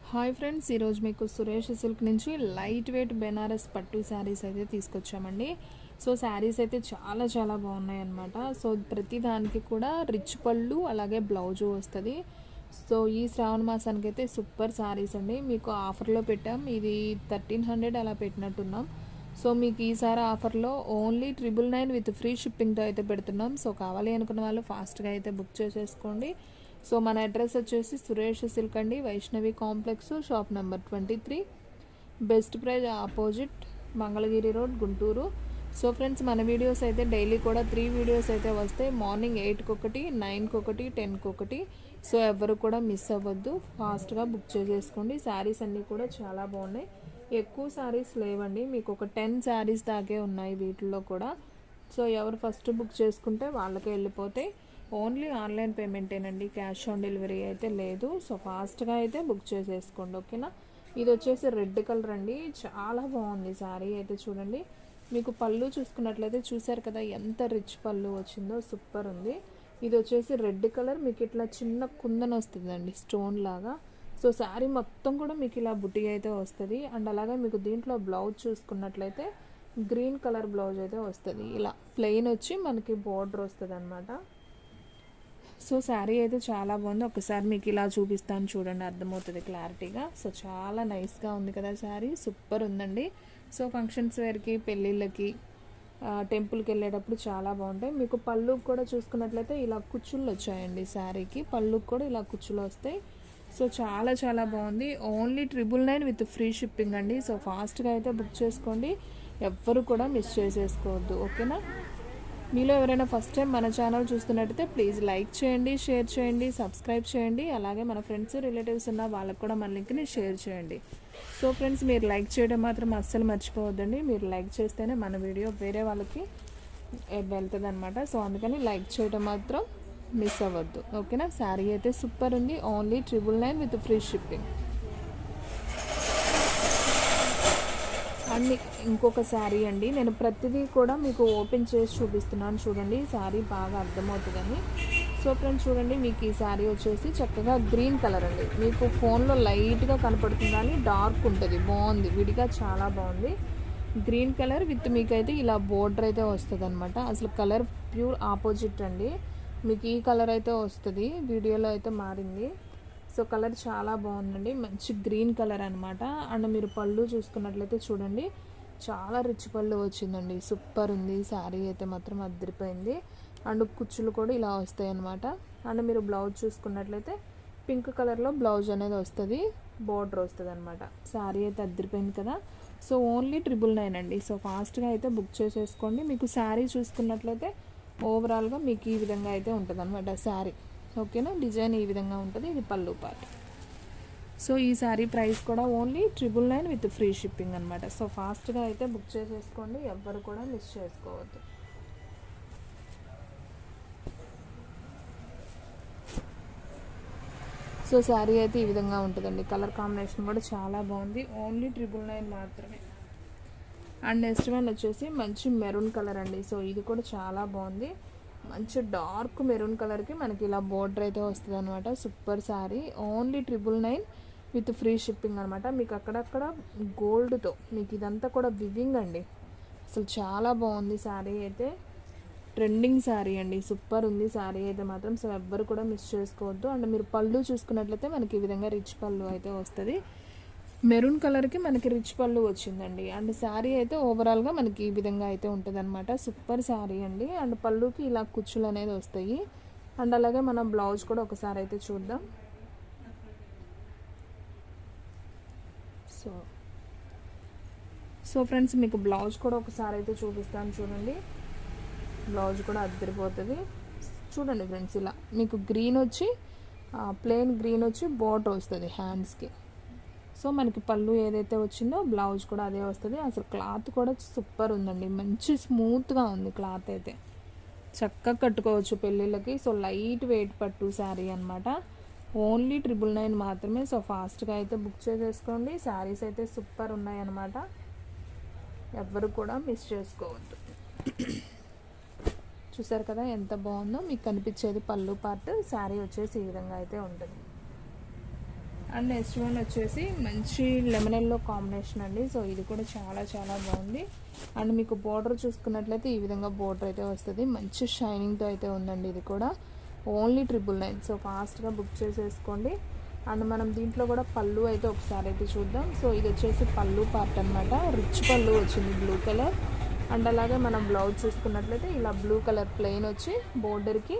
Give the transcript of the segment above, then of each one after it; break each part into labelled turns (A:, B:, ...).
A: Hi friends, ఈరోజు మీకు Suresh silk నుంచి లైట్ వెయిట్ బెనారస్ పట్టు శారీస్ అయితే తీసుకొచ్చామండి. సో శారీస్ అయితే చాలా చాలా బాగున్నాయి అన్నమాట. సో ప్రతి దానికి కూడా రిచ్ పళ్ళు అలాగే బ్లౌజు వస్తుంది. సో ఈ శ్రావణ మాసానికి అయితే సూపర్ శారీస్ అండి. మీకు ఆఫర్లో పెట్టాం, ఇది 1300 అలా పెట్టినట్టున్నాం. సో మీకు ఈసారి ఆఫర్లో ఓన్లీ 999 విత్ ఫ్రీ షిప్పింగ్తో అయితే పెడుతున్నాం. సో కావాలి అనుకున్న వాళ్ళు ఫాస్ట్గా అయితే బుక్ చేసేసుకోండి. సో మన అడ్రస్ వచ్చేసి సురేష్ సిల్క్ అండి, Vaishnavi complex, shop number 23, best praise opposite, Mangalagiri road, Guntur. So friends, మన వీడియోస్ అయితే డైలీ కూడా 3 వీడియోస్ అయితే వస్తాయి. మార్నింగ్ 8కి ఒకటి, 9కి ఒకటి, 10కి ఒకటి. సో ఎవరు కూడా మిస్ అవ్వద్దు, ఫాస్ట్గా బుక్ చేసేసుకోండి. శారీస్ అన్నీ కూడా చాలా బాగున్నాయి. ఎక్కువ శారీస్ లేవండి, మీకు ఒక 10 శారీస్ దాకే ఉన్నాయి వీటిల్లో కూడా. సో ఎవరు ఫస్ట్ బుక్ చేసుకుంటే వాళ్ళకే వెళ్ళిపోతాయి. ఓన్లీ ఆన్లైన్ పేమెంటేనండి, క్యాష్ ఆన్ డెలివరీ అయితే లేదు. సో ఫాస్ట్గా అయితే బుక్ చేసేసుకోండి, ఓకేనా. ఇది వచ్చేసి రెడ్ కలర్ అండి, చాలా బాగుంది శారీ అయితే. చూడండి, మీకు పళ్ళు చూసుకున్నట్లయితే చూసారు కదా ఎంత రిచ్ పళ్ళు వచ్చిందో, సూపర్ ఉంది. ఇది వచ్చేసి రెడ్ కలర్, మీకు ఇట్లా చిన్న కుందన వస్తుందండి స్టోన్ లాగా. సో శారీ మొత్తం కూడా మీకు ఇలా బుట్టి అయితే వస్తుంది. అండ్ అలాగే మీకు దీంట్లో బ్లౌజ్ చూసుకున్నట్లయితే గ్రీన్ కలర్ బ్లౌజ్ అయితే వస్తుంది. ఇలా ప్లెయిన్ వచ్చి మనకి బోర్డర్ వస్తుంది అనమాట. సో శారీ అయితే చాలా బాగుంది. ఒకసారి మీకు ఇలా చూపిస్తాను చూడండి, అర్థమవుతుంది క్లారిటీగా. సో చాలా నైస్గా ఉంది కదా శారీ, సూపర్ ఉందండి. సో ఫంక్షన్స్ వేర్కి, పెళ్ళిళ్ళకి, టెంపుల్కి వెళ్ళేటప్పుడు చాలా బాగుంటాయి. మీకు పళ్ళుకి కూడా చూసుకున్నట్లయితే ఇలా కుచ్చుళ్ళు వచ్చాయండి శారీకి, పళ్ళుకి కూడా ఇలా కుచ్చులు వస్తాయి. సో చాలా చాలా బాగుంది. ఓన్లీ 999 విత్ ఫ్రీ షిప్పింగ్ అండి. సో ఫాస్ట్గా అయితే బుక్ చేసుకోండి, ఎవ్వరు కూడా మిస్ చేసేసుకోవద్దు, ఓకేనా. మీలో ఎవరైనా ఫస్ట్ టైం మన ఛానల్ చూస్తున్నట్టయితే ప్లీజ్ లైక్ చేయండి, షేర్ చేయండి, సబ్స్క్రైబ్ చేయండి. అలాగే మన ఫ్రెండ్స్, రిలేటివ్స్ ఉన్న వాళ్ళకు కూడా మన లింక్ని షేర్ చేయండి. సో ఫ్రెండ్స్, మీరు లైక్ చేయడం మాత్రం అస్సలు మర్చిపోవద్దండి. మీరు లైక్ చేస్తేనే మన వీడియో వేరే వాళ్ళకి వెళ్తుంది అనమాట. సో అందుకని లైక్ చేయడం మాత్రం మిస్ అవ్వద్దు, ఓకేనా. శారీ అయితే సూపర్ ఉంది, only 999 with free shipping. And ఇంకొక శారీ అండి, నేను ప్రతిదీ కూడా మీకు ఓపెన్ చేసి చూపిస్తున్నాను చూడండి, శారీ బాగా అర్థమవుతుందని. సో ఫ్రెండ్స్ చూడండి, మీకు ఈ శారీ వచ్చేసి చక్కగా గ్రీన్ కలర్ అండి. మీకు ఫోన్లో లైట్గా కనపడుతుంది కానీ డార్క్ ఉంటుంది, బాగుంది, విడిగా చాలా బాగుంది. గ్రీన్ కలర్ విత్ మీకైతే ఇలా బోర్డర్ అయితే వస్తుంది అనమాట. అసలు కలర్ ప్యూర్ ఆపోజిట్ అండి. మీకు ఈ కలర్ అయితే వస్తుంది, వీడియోలో అయితే మారింది. సో కలర్ చాలా బాగుందండి, మంచి గ్రీన్ కలర్ అనమాట. అండ్ మీరు పళ్ళు చూసుకున్నట్లయితే చూడండి, చాలా రిచ్ పళ్ళు వచ్చిందండి, సూపర్ ఉంది. శారీ అయితే మాత్రం అదిరిపోయింది. అండ్ కుచ్చులు కూడా ఇలా వస్తాయి అనమాట. అండ్ మీరు బ్లౌజ్ చూసుకున్నట్లయితే పింక్ కలర్లో బ్లౌజ్ అనేది వస్తుంది, బోర్డర్ వస్తుంది అనమాట. శారీ అయితే అదిరిపోయింది కదా. సో ఓన్లీ 999 అండి. సో ఫాస్ట్గా అయితే బుక్ చేసేసుకోండి. మీకు శారీ చూసుకున్నట్లయితే ఓవరాల్గా మీకు ఈ విధంగా అయితే ఉంటుంది అనమాట శారీ, ఓకేనా. డిజైన్ ఈ విధంగా ఉంటుంది, ఇది పళ్ళు పార్ట్. సో ఈ శారీ ప్రైస్ కూడా ఓన్లీ 999 విత్ ఫ్రీ షిప్పింగ్ అనమాట. సో ఫాస్ట్గా అయితే బుక్ చేసేసుకోండి, ఎవ్వరు కూడా మిస్ చేసుకోవద్దు. సో శారీ అయితే ఈ విధంగా ఉంటుందండి, కలర్ కాంబినేషన్ కూడా చాలా బాగుంది, ఓన్లీ 999 మాత్రమే. అండ్ నెక్స్ట్ వన్ వచ్చేసి మంచి మెరూన్ కలర్ అండి. సో ఇది కూడా చాలా బాగుంది, మంచి డార్క్ మెరూన్ కలర్కి మనకి ఇలా బోర్డర్ అయితే వస్తుంది అనమాట. Super sari, only 999 with free shipping అనమాట. మీకు అక్కడక్కడ గోల్డ్తో మీకు ఇదంతా కూడా వివింగ్ అండి, అసలు చాలా బాగుంది శారీ అయితే. ట్రెండింగ్ శారీ అండి, సూపర్ ఉంది శారీ అయితే మాత్రం. సో ఎవ్వరు కూడా మిస్ చేసుకోవద్దు. అండ్ మీరు పళ్ళు చూసుకున్నట్లయితే మనకి ఈ విధంగా రిచ్ పళ్ళు అయితే వస్తుంది, మెరూన్ కలర్కి మనకి రిచ్ పళ్ళు వచ్చిందండి. అండ్ శారీ అయితే ఓవరాల్గా మనకి ఈ విధంగా అయితే ఉంటుంది అనమాట. సూపర్ శారీ అండి. అండ్ పళ్ళుకి ఇలా కుచ్చులు అనేది వస్తాయి. అండ్ అలాగే మనం బ్లౌజ్ కూడా ఒకసారి అయితే చూద్దాం. సో ఫ్రెండ్స్, మీకు బ్లౌజ్ కూడా ఒకసారి అయితే చూపిస్తాను చూడండి, బ్లౌజ్ కూడా అద్దరిపోతుంది. చూడండి ఫ్రెండ్స్, ఇలా మీకు గ్రీన్ వచ్చి ప్లెయిన్ గ్రీన్ వచ్చి బోర్డర్ వస్తుంది హ్యాండ్స్కి. సో మనకి పళ్ళు ఏదైతే వచ్చిందో బ్లౌజ్ కూడా అదే వస్తుంది. అసలు క్లాత్ కూడా సూపర్ ఉందండి, మంచి స్మూత్గా ఉంది క్లాత్ అయితే, చక్కగా కట్టుకోవచ్చు పెళ్ళిళ్ళకి. సో లైట్ వెయిట్ పట్టు శారీ అనమాట, ఓన్లీ 999 మాత్రమే. సో ఫాస్ట్గా అయితే బుక్ చేసేసుకోండి. శారీస్ అయితే సూపర్ ఉన్నాయి అనమాట, ఎవ్వరు కూడా మిస్ చేసుకోవద్దు. చూసారు కదా ఎంత బాగుందో, మీకు కనిపించేది పళ్ళు పార్ట్. శారీ వచ్చేసి ఈ విధంగా అయితే ఉంటుంది. అండ్ నెక్స్ట్ వన్ వచ్చేసి మంచి లెమన్ ఎల్లో కాంబినేషన్ అండి. సో ఇది కూడా చాలా చాలా బాగుంది. అండ్ మీకు బోర్డర్ చూసుకున్నట్లయితే ఈ విధంగా బోర్డర్ అయితే వస్తుంది. మంచి షైనింగ్తో అయితే ఉందండి. ఇది కూడా ఓన్లీ 999. సో ఫాస్ట్గా బుక్ చేసేసుకోండి. అండ్ మనం దీంట్లో కూడా పళ్ళు అయితే ఒకసారి అయితే చూద్దాం. సో ఇది వచ్చేసి పళ్ళు పార్ట్ అనమాట. రిచ్ పళ్ళు వచ్చింది బ్లూ కలర్. అండ్ అలాగే మనం బ్లౌజ్ చూసుకున్నట్లయితే ఇలా బ్లూ కలర్ ప్లెయిన్ వచ్చి బోర్డర్కి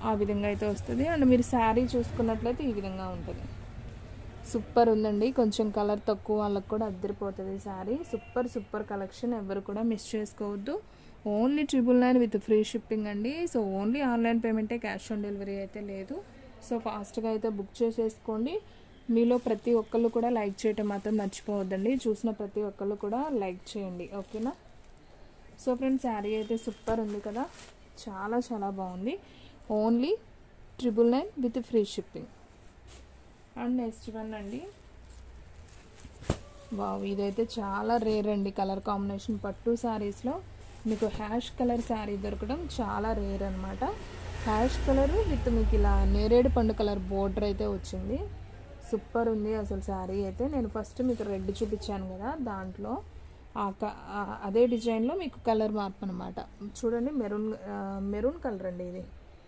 A: ఆ విధంగా అయితే వస్తుంది. అండ్ మీరు శారీ చూసుకున్నట్లయితే ఈ విధంగా ఉంటుంది. సూపర్ ఉందండి. కొంచెం కలర్ తక్కువ వాళ్ళకి కూడా అద్దరిపోతుంది శారీ. సూపర్ సూపర్ కలెక్షన్, ఎవరు కూడా మిస్ చేసుకోవద్దు. ఓన్లీ 999 విత్ ఫ్రీ షిప్పింగ్ అండి. సో ఓన్లీ ఆన్లైన్ పేమెంటే, క్యాష్ ఆన్ డెలివరీ అయితే లేదు. సో ఫాస్ట్గా అయితే బుక్ చేసేసుకోండి. మీలో ప్రతి ఒక్కళ్ళు కూడా లైక్ చేయటం మాత్రం మర్చిపోవద్దండి. చూసిన ప్రతి ఒక్కళ్ళు కూడా లైక్ చేయండి, ఓకేనా. సో ఫ్రెండ్స్, శారీ అయితే సూపర్ ఉంది కదా, చాలా చాలా బాగుంది. Only 999 with free shipping. And next one అండి, వావ్, ఇదైతే చాలా రేర్ అండి. కలర్ కాంబినేషన్ పట్టు శారీస్లో మీకు హ్యాష్ కలర్ శారీ దొరకడం చాలా రేర్ అనమాట. హ్యాష్ కలర్ విత్ మీకు ఇలా నేరేడు పండు కలర్ బోర్డర్ అయితే వచ్చింది. సూపర్ ఉంది అసలు శారీ అయితే. నేను ఫస్ట్ మీకు రెడ్ చూపించాను కదా, దాంట్లో అదే డిజైన్లో మీకు కలర్ మార్పు అనమాట. చూడండి, మెరూన్ కలర్ అండి. ఇది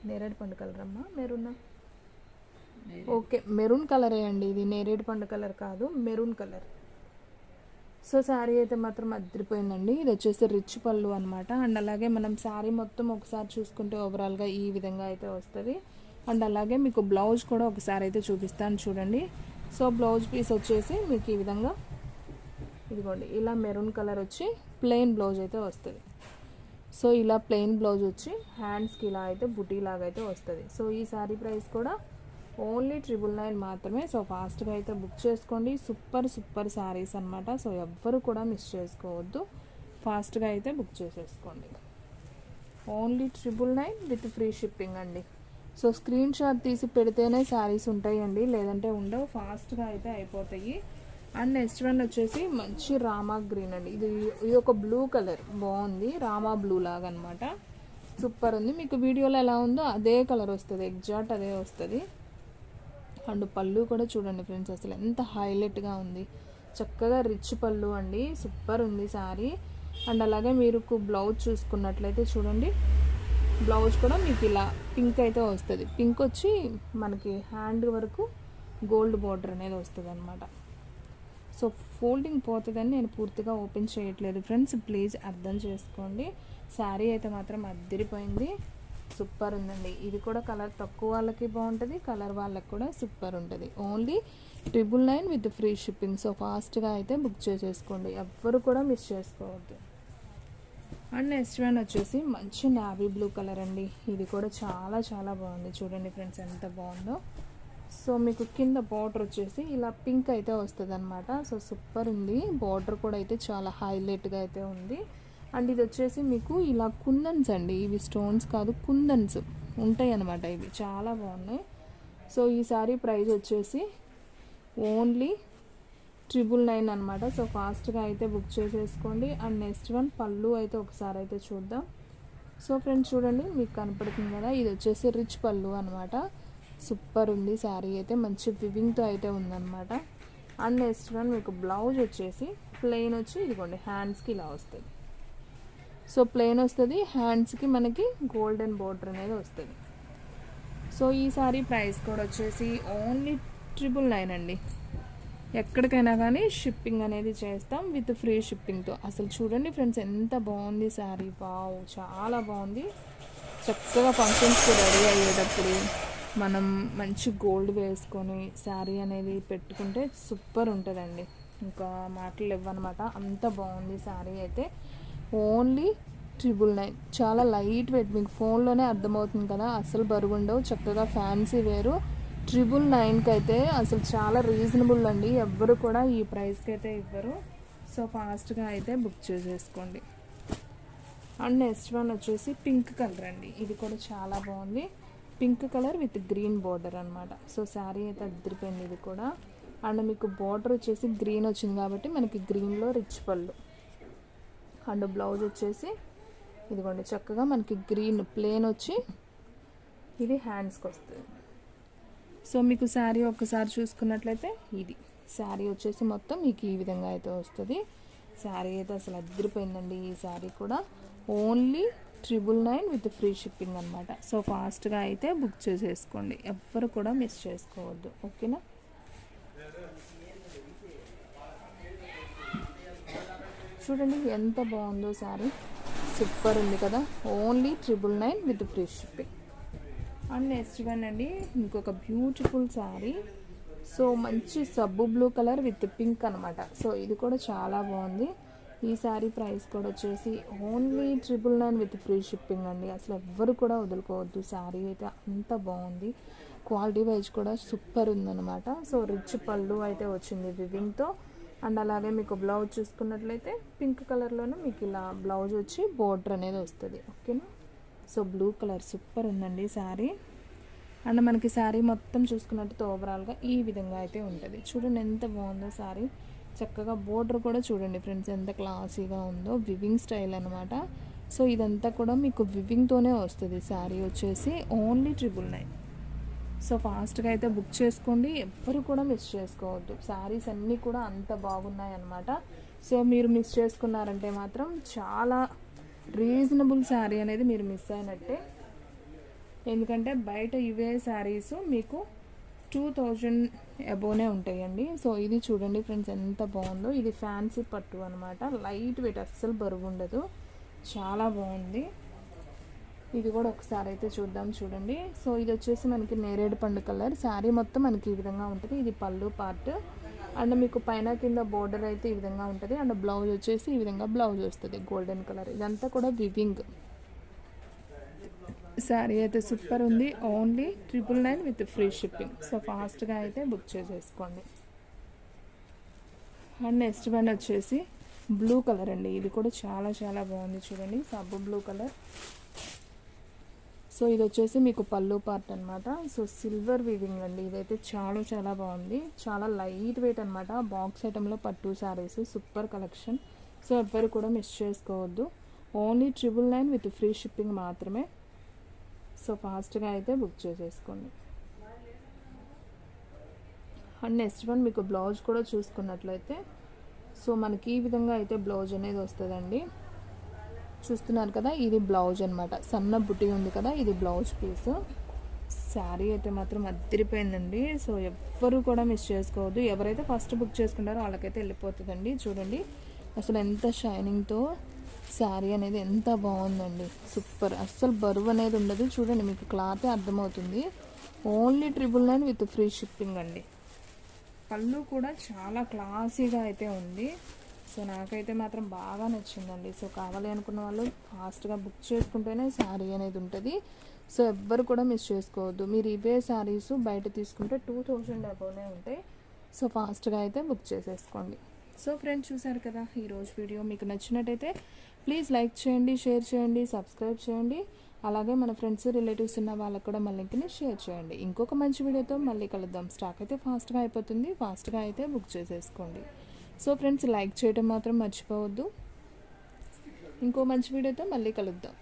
A: నేరేడు పండు కలర్ అమ్మా, మెరూన్, ఓకే మెరూన్ కలరే అండి. ఇది నేరేడు పండు కలర్ కాదు, మెరూన్ కలర్. సో శారీ అయితే మాత్రం అదిరిపోయిందండి. ఇది వచ్చేసి రిచ్ పళ్ళు అనమాట. అండ్ అలాగే మనం శారీ మొత్తం ఒకసారి చూసుకుంటే ఓవరాల్గా ఈ విధంగా అయితే వస్తుంది. అండ్ అలాగే మీకు బ్లౌజ్ కూడా ఒకసారి అయితే చూపిస్తాను చూడండి. సో బ్లౌజ్ పీస్ వచ్చేసి మీకు ఈ విధంగా ఇదిగోండి, ఇలా మెరూన్ కలర్ వచ్చి ప్లెయిన్ బ్లౌజ్ అయితే వస్తుంది. సో ఇలా ప్లెయిన్ బ్లౌజ్ వచ్చి హ్యాండ్స్కి ఇలా అయితే బుటీ లాగా అయితే వస్తుంది. సో ఈ శారీ ప్రైస్ కూడా ఓన్లీ 999 మాత్రమే. సో ఫాస్ట్గా అయితే బుక్ చేసుకోండి. సూపర్ సూపర్ శారీస్ అనమాట. సో ఎవ్వరు కూడా మిస్ చేసుకోవద్దు, ఫాస్ట్గా అయితే బుక్ చేసేసుకోండి. ఓన్లీ 999 విత్ ఫ్రీ షిప్పింగ్ అండి. సో స్క్రీన్ షాట్ తీసి పెడితేనే శారీస్ ఉంటాయండి, లేదంటే ఉండవు. ఫాస్ట్గా అయితే అయిపోతాయి. అండ్ నెక్స్ట్ వన్ వచ్చేసి మంచి రామా గ్రీన్ అండి. ఇది ఒక బ్లూ కలర్ బాగుంది, రామా బ్లూ లాగా అనమాట. సూపర్ ఉంది. మీకు వీడియోలో ఎలా ఉందో అదే కలర్ వస్తుంది, ఎగ్జాక్ట్ అదే వస్తుంది. అండ్ పళ్ళు కూడా చూడండి ఫ్రెండ్స్, అసలు ఎంత హైలైట్గా ఉంది. చక్కగా రిచ్ పళ్ళు అండి, సూపర్ ఉంది శారీ. అండ్ అలాగే మీరు బ్లౌజ్ చూసుకున్నట్లయితే చూడండి, బ్లౌజ్ కూడా మీకు ఇలా పింక్ అయితే వస్తుంది. పింక్ వచ్చి మనకి హ్యాండ్ వరకు గోల్డ్ బార్డర్ అనేది వస్తుంది అనమాట. సో ఫోల్డింగ్ పోతుందని నేను పూర్తిగా ఓపెన్ చేయట్లేదు ఫ్రెండ్స్, ప్లీజ్ అర్థం చేసుకోండి. శారీ అయితే మాత్రం అద్దరిపోయింది, సూపర్ ఉందండి. ఇది కూడా కలర్ తక్కువ వాళ్ళకి బాగుంటుంది, కలర్ వాళ్ళకి కూడా సూపర్ ఉంటుంది. Only 999 with free shipping. So ఫాస్ట్గా అయితే బుక్ చేసేసుకోండి, ఎవ్వరు కూడా మిస్ చేసుకోవద్దు. అండ్ నెక్స్ట్ వన్ వచ్చేసి మంచి నావీ బ్లూ కలర్ అండి. ఇది కూడా చాలా చాలా బాగుంది. చూడండి ఫ్రెండ్స్ ఎంత బాగుందో. సో మీకు కింద బార్డర్ వచ్చేసి ఇలా పింక్ అయితే వస్తుంది అనమాట. సో సూపర్ ఉంది. బార్డర్ కూడా అయితే చాలా హైలైట్గా అయితే ఉంది. అండ్ ఇది వచ్చేసి మీకు ఇలా కుందన్స్ అండి, ఇవి స్టోన్స్ కాదు, కుందన్స్ ఉంటాయి అన్నమాట. ఇవి చాలా బాగున్నాయి. సో ఈ సారీ ప్రైస్ వచ్చేసి ఓన్లీ 999 అనమాట. సో ఫాస్ట్గా అయితే బుక్ చేసేసుకోండి. అండ్ నెక్స్ట్ వన్ పళ్ళు అయితే ఒకసారి అయితే చూద్దాం. సో ఫ్రెండ్స్ చూడండి, మీకు కనపడుతుంది కదా, ఇది వచ్చేసి రిచ్ పళ్ళు అనమాట. సూపర్ ఉంది శారీ అయితే, మంచి వివింగ్తో అయితే ఉందన్నమాట. అండ్ నెక్స్ట్ వన్ మీకు బ్లౌజ్ వచ్చేసి ప్లెయిన్ వచ్చి ఇదిగోండి హ్యాండ్స్కి ఇలా వస్తుంది. సో ప్లెయిన్ వస్తుంది, హ్యాండ్స్కి మనకి గోల్డెన్ బోర్డర్ అనేది వస్తుంది. సో ఈ సారీ ప్రైస్ కూడా వచ్చేసి ఓన్లీ 999 అండి. ఎక్కడికైనా కానీ షిప్పింగ్ అనేది చేస్తాం విత్ ఫ్రీ షిప్పింగ్తో. అసలు చూడండి ఫ్రెండ్స్ ఎంత బాగుంది శారీ, వావ్ చాలా బాగుంది. చక్కగా ఫంక్షన్స్కి రెడీ అయ్యేటప్పుడు మనం మంచి గోల్డ్ వేసుకొని శారీ అనేది పెట్టుకుంటే సూపర్ ఉంటుందండి. ఇంకా మాటలు ఇవ్వనమాట, అంత బాగుంది శారీ అయితే. ఓన్లీ 999, చాలా లైట్ వెయిట్, మీకు ఫోన్లోనే అర్థమవుతుంది కదా, అసలు బరువు ఉండవు, చక్కగా ఫ్యాన్సీ వేరు. 999కి అయితే అసలు చాలా రీజనబుల్ అండి, ఎవ్వరు కూడా ఈ ప్రైస్కి అయితే ఇవ్వరు. సో ఫాస్ట్గా అయితే బుక్ చేసేసుకోండి. అండ్ నెక్స్ట్ వన్ వచ్చేసి పింక్ కలర్ అండి. ఇది కూడా చాలా బాగుంది, pink colour with green border అనమాట. సో శారీ అయితే అద్దరిపోయింది ఇది కూడా. అండ్ మీకు బార్డర్ వచ్చేసి గ్రీన్ వచ్చింది కాబట్టి మనకి గ్రీన్లో రిచ్ పళ్ళు. అండ్ బ్లౌజ్ వచ్చేసి ఇదిగోండి చక్కగా మనకి గ్రీన్ ప్లేన్ వచ్చి ఇది హ్యాండ్స్కి వస్తుంది. సో మీకు శారీ ఒక్కసారి చూసుకున్నట్లయితే ఇది శారీ వచ్చేసి మొత్తం మీకు ఈ విధంగా అయితే వస్తుంది. శారీ అయితే అసలు అదిరిపోయిందండి. ఈ శారీ కూడా ఓన్లీ 999 విత్ ఫ్రీ షిప్పింగ్ అనమాట. సో ఫాస్ట్గా అయితే బుక్ చేసేసుకోండి, ఎవ్వరు కూడా మిస్ చేసుకోవద్దు. ఓకేనా? చూడండి ఎంత బాగుందో శారీ, సూపర్ ఉంది కదా. Only 999 with free shipping. And next one అండి, ఇంకొక బ్యూటిఫుల్ శారీ. సో మంచి సబ్బు బ్లూ కలర్ విత్ పింక్ అనమాట. సో ఇది కూడా చాలా బాగుంది. ఈ శారీ ప్రైస్ కూడా వచ్చేసి ఓన్లీ 999 విత్ ఫ్రీ షిప్పింగ్ అండి. అసలు ఎవ్వరు కూడా వదులుకోవద్దు. శారీ అయితే అంత బాగుంది, క్వాలిటీ వైజ్ కూడా సూపర్ ఉందన్నమాట. సో రిచ్ పళ్ళు అయితే వచ్చింది వివింగ్తో. అండ్ అలాగే మీకు బ్లౌజ్ చూసుకున్నట్లయితే పింక్ కలర్లోనే మీకు ఇలా బ్లౌజ్ వచ్చి బోర్డర్ అనేది వస్తుంది. ఓకేనా? సో బ్లూ కలర్ సూపర్ ఉందండి శారీ. అండ్ మనకి శారీ మొత్తం చూసుకున్నట్టు ఓవరాల్గా ఈ విధంగా అయితే ఉంటుంది. చూడండి ఎంత బాగుందో శారీ. చక్కగా బోర్డర్ కూడా చూడండి ఫ్రెండ్స్ ఎంత క్లాసీగా ఉందో, వివింగ్ స్టైల్ అనమాట. సో ఇదంతా కూడా మీకు వివింగ్తోనే వస్తుంది. శారీ వచ్చేసి ఓన్లీ 999. సో ఫాస్ట్గా అయితే బుక్ చేసుకోండి, ఎవ్వరు కూడా మిస్ చేసుకోవద్దు. శారీస్ అన్నీ కూడా అంత బాగున్నాయి అన్నమాట. సో మీరు మిస్ చేసుకున్నారంటే మాత్రం చాలా రీజనబుల్ శారీ అనేది మీరు మిస్ అయినట్టే. ఎందుకంటే బయట ఇవే శారీస్ మీకు 2000 అబోనే ఉంటాయండి. సో ఇది చూడండి ఫ్రెండ్స్ ఎంత బాగుందో. ఇది ఫ్యాన్సీ పట్టు అనమాట, లైట్ వెయిట్, అస్సలు బరువు ఉండదు, చాలా బాగుంది. ఇది కూడా ఒకసారి అయితే చూద్దాం. చూడండి. సో ఇది వచ్చేసి మనకి నేరేడు పండు కలర్. శారీ మొత్తం మనకి ఈ విధంగా ఉంటుంది. ఇది పళ్ళు పార్ట్. అండ్ మీకు పైన కింద బోర్డర్ అయితే ఈ విధంగా ఉంటుంది. అండ్ బ్లౌజ్ వచ్చేసి ఈ విధంగా బ్లౌజ్ వస్తుంది గోల్డెన్ కలర్. ఇదంతా కూడా వివింగ్. శారీ అయితే సూపర్ ఉంది. Only 999 with free shipping. So ఫాస్ట్గా అయితే బుక్ చేసేసుకోండి. అండ్ నెక్స్ట్ వన్ వచ్చేసి బ్లూ కలర్ అండి. ఇది కూడా చాలా చాలా బాగుంది. చూడండి సబ్బు బ్లూ కలర్. సో ఇది వచ్చేసి మీకు పళ్ళు పార్ట్ అనమాట. సో సిల్వర్ వీవింగ్ అండి. ఇదైతే చాలా చాలా బాగుంది, చాలా లైట్ వెయిట్ అనమాట. బాక్స్ ఐటెంలో పట్టు శారీస్ సూపర్ కలెక్షన్. సో ఎవ్వరు కూడా మిస్ చేసుకోవద్దు. ఓన్లీ 999 విత్ ఫ్రీ షిప్పింగ్ మాత్రమే. సో ఫాస్ట్గా అయితే బుక్ చేసేసుకోండి. అండ్ నెక్స్ట్ వన్ మీకు బ్లౌజ్ కూడా చూసుకున్నట్లయితే సో మనకి ఈ విధంగా అయితే బ్లౌజ్ అనేది వస్తుందండి. చూస్తున్నారు కదా, ఇది బ్లౌజ్ అనమాట. సన్న బుట్టి ఉంది కదా, ఇది బ్లౌజ్ పీస్. శారీ అయితే మాత్రం అదిరిపోయిందండి. సో ఎవ్వరు కూడా మిస్ చేసుకోవద్దు. ఎవరైతే ఫస్ట్ బుక్ చేసుకుంటారో వాళ్ళకైతే వెళ్ళిపోతుందండి. చూడండి అసలు ఎంత షైనింగ్తో శారీ అనేది ఎంత బాగుందండి, సూపర్. అస్సలు బరువు అనేది ఉండదు. చూడండి మీకు క్లాత్ అర్థమవుతుంది. ఓన్లీ 999 విత్ ఫ్రీ షిప్పింగ్ అండి. పళ్ళు కూడా చాలా క్లాసీగా అయితే ఉంది. సో నాకైతే మాత్రం బాగా నచ్చిందండి. సో కావాలి అనుకున్న వాళ్ళు ఫాస్ట్గా బుక్ చేసుకుంటేనే శారీ అనేది ఉంటుంది. సో ఎవ్వరు కూడా మిస్ చేసుకోవద్దు. మీరు ఇవే శారీస్ బయట తీసుకుంటే 2000 అబోనే ఉంటాయి. సో ఫాస్ట్గా అయితే బుక్ చేసేసుకోండి. సో ఫ్రెండ్స్ చూసారు కదా ఈరోజు వీడియో. మీకు నచ్చినట్టయితే ప్లీజ్ లైక్ చేయండి, షేర్ చేయండి, సబ్స్క్రైబ్ చేయండి. అలాగే మన ఫ్రెండ్స్ రిలేటివ్స్ ఉన్న వాళ్ళకి కూడా మన లింక్ని షేర్ చేయండి. ఇంకొక మంచి వీడియోతో మళ్ళీ కలుద్దాం. స్టాక్ అయితే ఫాస్ట్గా అయిపోతుంది, ఫాస్ట్గా అయితే బుక్ చేసేసుకోండి. సో ఫ్రెండ్స్ లైక్ చేయడం మాత్రం మర్చిపోవద్దు. ఇంకో మంచి వీడియోతో మళ్ళీ కలుద్దాం.